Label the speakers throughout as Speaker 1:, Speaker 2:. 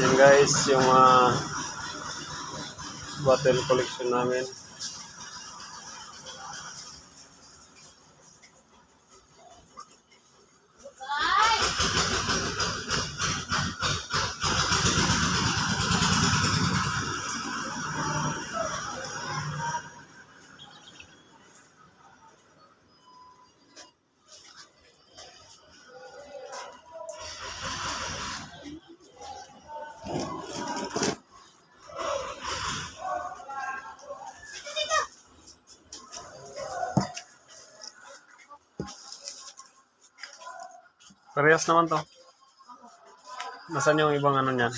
Speaker 1: Yan guys, yung bottle collection namin. Parehas naman to. Nasaan yung ibang ano niyan?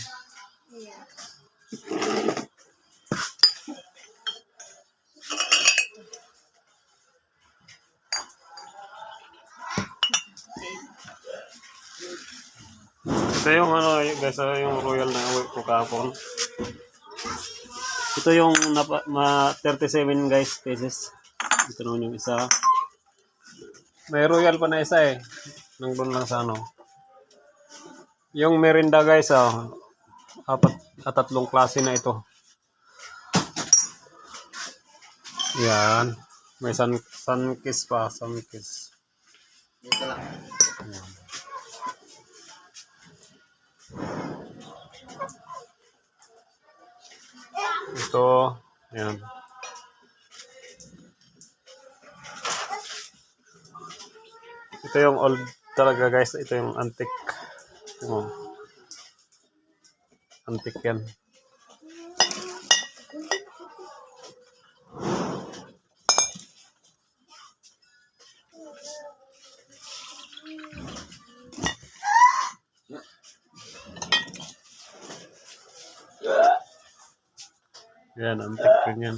Speaker 1: Ito yung ano guys, yung royal na uwi ko kahapon. Ito yung 37 guys pieces. Ito naman yung isa. May royal pa na isa eh. Nandun lang sa ano. Yung merinda guys, apat at tatlong klase na ito. Yan. May sunkiss pa, sunkiss.
Speaker 2: Dito lang.
Speaker 1: Yan. Ito, yan. Ito yung old talaga guys, ito yung antique. Antique yan. Yan, antique rin yan.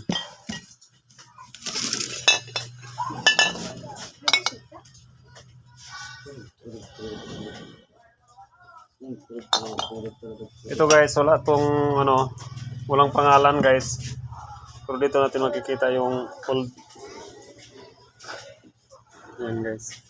Speaker 1: Ito guys, wala tong ano, walang pangalan guys. Pero dito natin makikita yung old. Yan guys.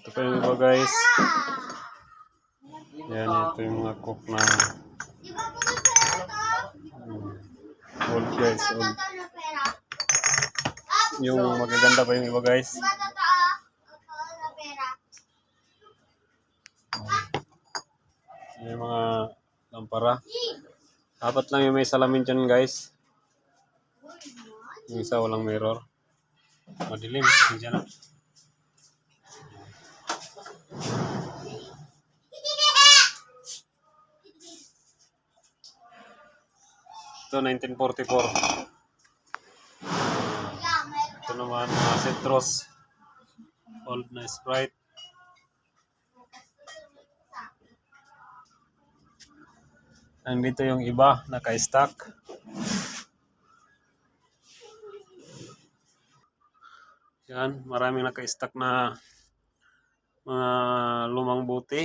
Speaker 1: Ito pa yung iba guys. Yan, ito yung mga cook na old guys. Old. Yung magaganda pa yung iba guys. Yung mga lampara. Apat lang yung may salamin dyan guys. Yung isa walang mirror. Madilim. Diyan na. Ito 1944. Ito naman mga Citrus. Old na Sprite. Nandito yung iba naka-stack. Yan, maraming naka-stack na mga lumang buti.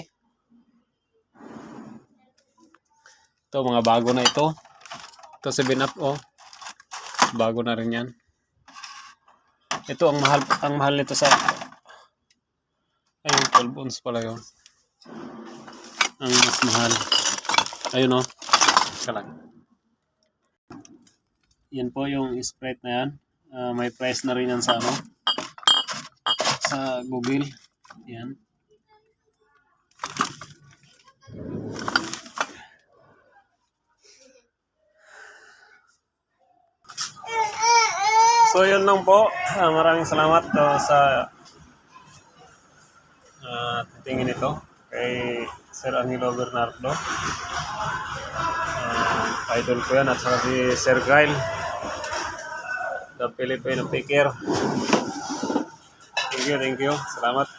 Speaker 1: Ito mga bago na ito. Ito 7up bago na rin yan. Ito ang mahal nito sa ayun 12 ounce pala yun. Ang mas mahal. Ayun kalang. Yan po yung Sprite na yan. May price na rin yan sa sa Google. Yan. So yun lang po. Maraming salamat sa titingin ito kay Sir Angelo Bernardo. Idol ko yan at saka si Sir Kyle, the Filipino Picker. Thank you. Salamat.